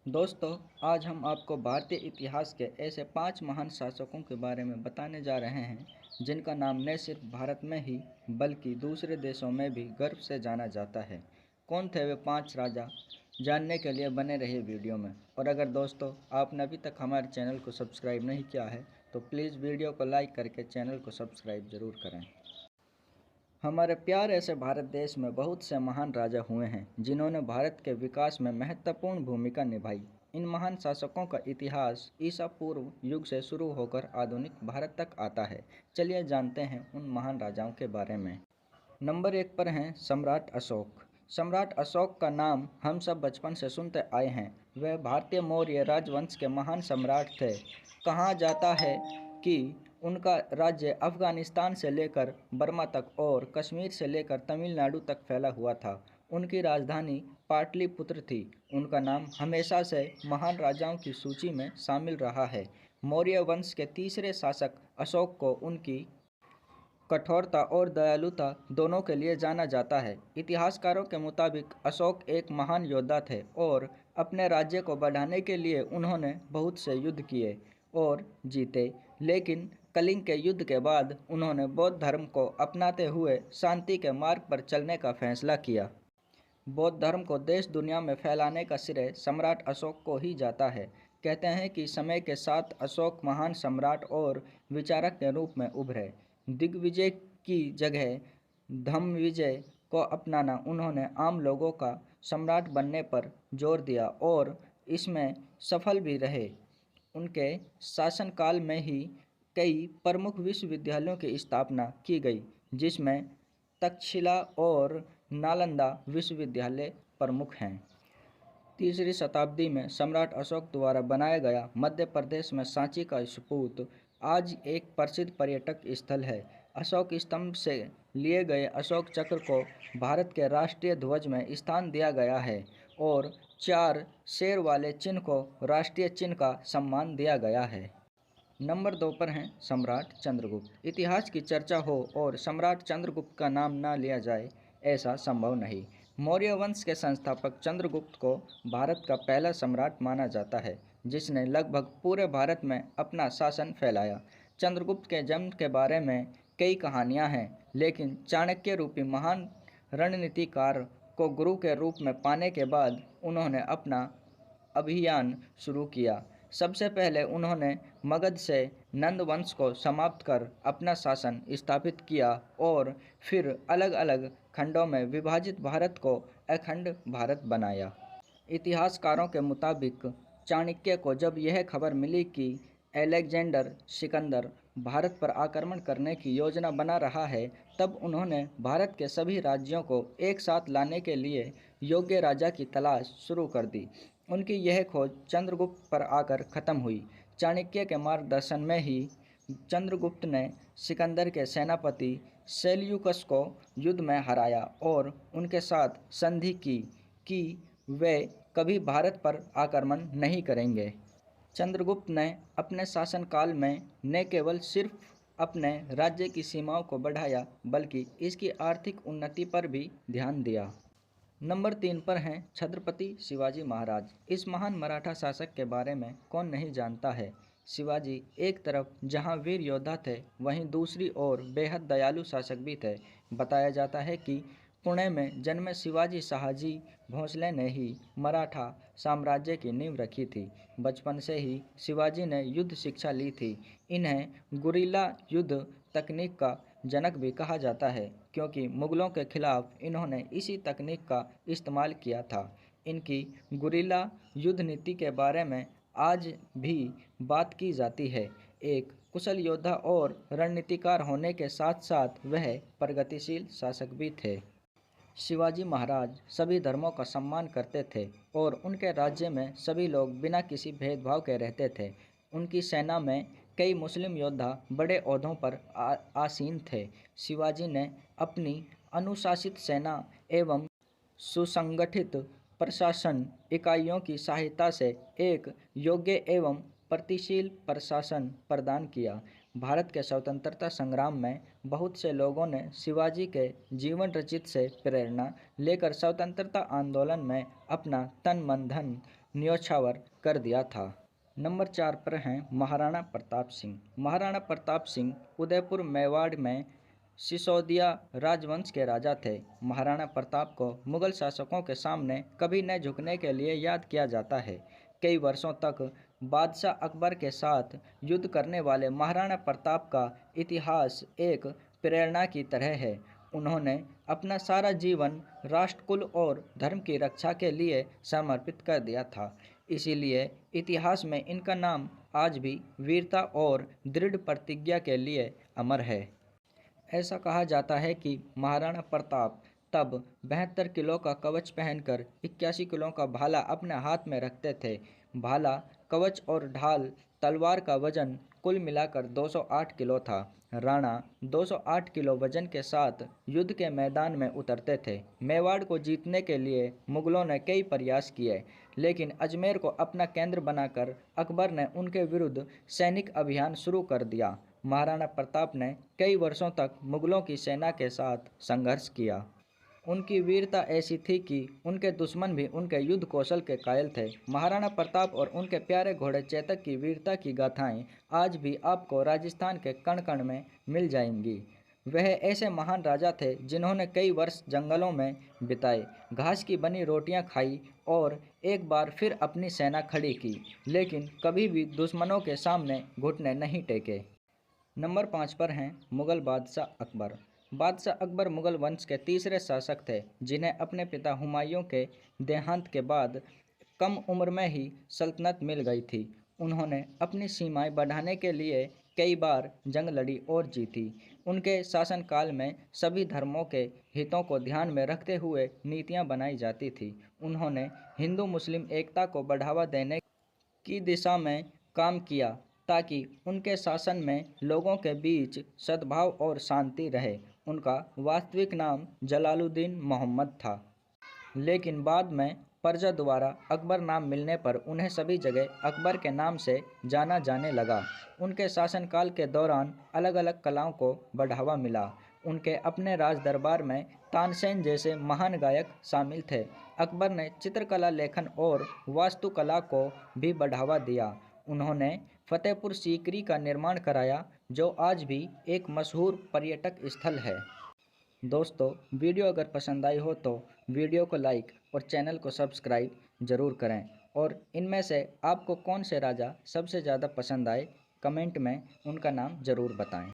दोस्तों, आज हम आपको भारतीय इतिहास के ऐसे 5 महान शासकों के बारे में बताने जा रहे हैं जिनका नाम न सिर्फ भारत में ही बल्कि दूसरे देशों में भी गर्व से जाना जाता है। कौन थे वे 5 राजा? जानने के लिए बने रहिए वीडियो में। और अगर दोस्तों आपने अभी तक हमारे चैनल को सब्सक्राइब नहीं किया है तो प्लीज़ वीडियो को लाइक करके चैनल को सब्सक्राइब ज़रूर करें। हमारे प्यारे से भारत देश में बहुत से महान राजा हुए हैं जिन्होंने भारत के विकास में महत्वपूर्ण भूमिका निभाई। इन महान शासकों का इतिहास ईसा पूर्व युग से शुरू होकर आधुनिक भारत तक आता है। चलिए जानते हैं उन महान राजाओं के बारे में। नंबर 1 पर हैं सम्राट अशोक। सम्राट अशोक का नाम हम सब बचपन से सुनते आए हैं। वह भारतीय मौर्य राजवंश के महान सम्राट थे। कहा जाता है कि उनका राज्य अफगानिस्तान से लेकर बर्मा तक और कश्मीर से लेकर तमिलनाडु तक फैला हुआ था। उनकी राजधानी पाटलिपुत्र थी। उनका नाम हमेशा से महान राजाओं की सूची में शामिल रहा है। मौर्य वंश के तीसरे शासक अशोक को उनकी कठोरता और दयालुता दोनों के लिए जाना जाता है। इतिहासकारों के मुताबिक अशोक एक महान योद्धा थे और अपने राज्य को बढ़ाने के लिए उन्होंने बहुत से युद्ध किए और जीते। लेकिन कलिंग के युद्ध के बाद उन्होंने बौद्ध धर्म को अपनाते हुए शांति के मार्ग पर चलने का फैसला किया। बौद्ध धर्म को देश दुनिया में फैलाने का श्रेय सम्राट अशोक को ही जाता है। कहते हैं कि समय के साथ अशोक महान सम्राट और विचारक के रूप में उभरे। दिग्विजय की जगह धम्मविजय को अपनाना उन्होंने आम लोगों का सम्राट बनने पर जोर दिया और इसमें सफल भी रहे। उनके शासनकाल में ही कई प्रमुख विश्वविद्यालयों की स्थापना की गई जिसमें तक्षशिला और नालंदा विश्वविद्यालय प्रमुख हैं। तीसरी शताब्दी में सम्राट अशोक द्वारा बनाया गया मध्य प्रदेश में सांची का स्तूप आज एक प्रसिद्ध पर्यटक स्थल है। अशोक स्तंभ से लिए गए अशोक चक्र को भारत के राष्ट्रीय ध्वज में स्थान दिया गया है और 4 शेर वाले चिन्ह को राष्ट्रीय चिन्ह का सम्मान दिया गया है। नंबर 2 पर हैं सम्राट चंद्रगुप्त। इतिहास की चर्चा हो और सम्राट चंद्रगुप्त का नाम ना लिया जाए ऐसा संभव नहीं। मौर्य वंश के संस्थापक चंद्रगुप्त को भारत का पहला सम्राट माना जाता है जिसने लगभग पूरे भारत में अपना शासन फैलाया। चंद्रगुप्त के जन्म के बारे में कई कहानियां हैं, लेकिन चाणक्य रूपी महान रणनीतिकार को गुरु के रूप में पाने के बाद उन्होंने अपना अभियान शुरू किया। सबसे पहले उन्होंने मगध से नंद वंश को समाप्त कर अपना शासन स्थापित किया और फिर अलग अलग खंडों में विभाजित भारत को अखंड भारत बनाया। इतिहासकारों के मुताबिक चाणक्य को जब यह खबर मिली कि अलेक्जेंडर सिकंदर भारत पर आक्रमण करने की योजना बना रहा है, तब उन्होंने भारत के सभी राज्यों को एक साथ लाने के लिए योग्य राजा की तलाश शुरू कर दी। उनकी यह खोज चंद्रगुप्त पर आकर खत्म हुई। चाणक्य के मार्गदर्शन में ही चंद्रगुप्त ने सिकंदर के सेनापति सेल्यूकस को युद्ध में हराया और उनके साथ संधि की कि वे कभी भारत पर आक्रमण नहीं करेंगे। चंद्रगुप्त ने अपने शासनकाल में न केवल सिर्फ अपने राज्य की सीमाओं को बढ़ाया बल्कि इसकी आर्थिक उन्नति पर भी ध्यान दिया। नंबर 3 पर हैं छत्रपति शिवाजी महाराज। इस महान मराठा शासक के बारे में कौन नहीं जानता है। शिवाजी एक तरफ जहां वीर योद्धा थे, वहीं दूसरी ओर बेहद दयालु शासक भी थे। बताया जाता है कि पुणे में जन्मे शिवाजी शाहजी भोंसले ने ही मराठा साम्राज्य की नींव रखी थी। बचपन से ही शिवाजी ने युद्ध शिक्षा ली थी। इन्हें गुरिल्ला युद्ध तकनीक का जनक भी कहा जाता है क्योंकि मुगलों के खिलाफ इन्होंने इसी तकनीक का इस्तेमाल किया था। इनकी गुरिल्ला युद्ध नीति के बारे में आज भी बात की जाती है। एक कुशल योद्धा और रणनीतिकार होने के साथ साथ वह प्रगतिशील शासक भी थे। शिवाजी महाराज सभी धर्मों का सम्मान करते थे और उनके राज्य में सभी लोग बिना किसी भेदभाव के रहते थे। उनकी सेना में कई मुस्लिम योद्धा बड़े ओहदों पर आसीन थे। शिवाजी ने अपनी अनुशासित सेना एवं सुसंगठित प्रशासन इकाइयों की सहायता से एक योग्य एवं प्रगतिशील प्रशासन प्रदान किया। भारत के स्वतंत्रता संग्राम में बहुत से लोगों ने शिवाजी के जीवन रचित से प्रेरणा लेकर स्वतंत्रता आंदोलन में अपना तन मन धन न्योछावर कर दिया था। नंबर 4 पर हैं महाराणा प्रताप सिंह। महाराणा प्रताप सिंह उदयपुर मेवाड़ में सिसोदिया राजवंश के राजा थे। महाराणा प्रताप को मुगल शासकों के सामने कभी न झुकने के लिए याद किया जाता है। कई वर्षों तक बादशाह अकबर के साथ युद्ध करने वाले महाराणा प्रताप का इतिहास एक प्रेरणा की तरह है। उन्होंने अपना सारा जीवन राष्ट्र, कुल और धर्म की रक्षा के लिए समर्पित कर दिया था। इसीलिए इतिहास में इनका नाम आज भी वीरता और दृढ़ प्रतिज्ञा के लिए अमर है। ऐसा कहा जाता है कि महाराणा प्रताप तब 72 किलो का कवच पहनकर 81 किलो का भाला अपने हाथ में रखते थे। भाला, कवच और ढाल तलवार का वजन कुल मिलाकर 208 किलो था। राणा 208 किलो वजन के साथ युद्ध के मैदान में उतरते थे। मेवाड़ को जीतने के लिए मुगलों ने कई प्रयास किए, लेकिन अजमेर को अपना केंद्र बनाकर अकबर ने उनके विरुद्ध सैनिक अभियान शुरू कर दिया। महाराणा प्रताप ने कई वर्षों तक मुगलों की सेना के साथ संघर्ष किया। उनकी वीरता ऐसी थी कि उनके दुश्मन भी उनके युद्ध कौशल के कायल थे। महाराणा प्रताप और उनके प्यारे घोड़े चेतक की वीरता की गाथाएं आज भी आपको राजस्थान के कण कण में मिल जाएंगी। वह ऐसे महान राजा थे जिन्होंने कई वर्ष जंगलों में बिताए, घास की बनी रोटियां खाई और एक बार फिर अपनी सेना खड़ी की, लेकिन कभी भी दुश्मनों के सामने घुटने नहीं टेके। नंबर 5 पर हैं मुगल बादशाह अकबर। बादशाह अकबर मुगल वंश के तीसरे शासक थे, जिन्हें अपने पिता हुमायूं के देहांत के बाद कम उम्र में ही सल्तनत मिल गई थी। उन्होंने अपनी सीमाएं बढ़ाने के लिए कई बार जंग लड़ी और जीती। उनके शासनकाल में सभी धर्मों के हितों को ध्यान में रखते हुए नीतियां बनाई जाती थी। उन्होंने हिंदू मुस्लिम एकता को बढ़ावा देने की दिशा में काम किया, ताकि उनके शासन में लोगों के बीच सद्भाव और शांति रहे। उनका वास्तविक नाम जलालुद्दीन मोहम्मद था, लेकिन बाद में प्रजा द्वारा अकबर नाम मिलने पर उन्हें सभी जगह अकबर के नाम से जाना जाने लगा। उनके शासनकाल के दौरान अलग अलग कलाओं को बढ़ावा मिला। उनके अपने राज दरबार में तानसेन जैसे महान गायक शामिल थे। अकबर ने चित्रकला, लेखन और वास्तुकला को भी बढ़ावा दिया। उन्होंने फतेहपुर सीकरी का निर्माण कराया, जो आज भी एक मशहूर पर्यटक स्थल है। दोस्तों, वीडियो अगर पसंद आई हो तो वीडियो को लाइक और चैनल को सब्सक्राइब ज़रूर करें। और इनमें से आपको कौन से राजा सबसे ज़्यादा पसंद आए, कमेंट में उनका नाम ज़रूर बताएं।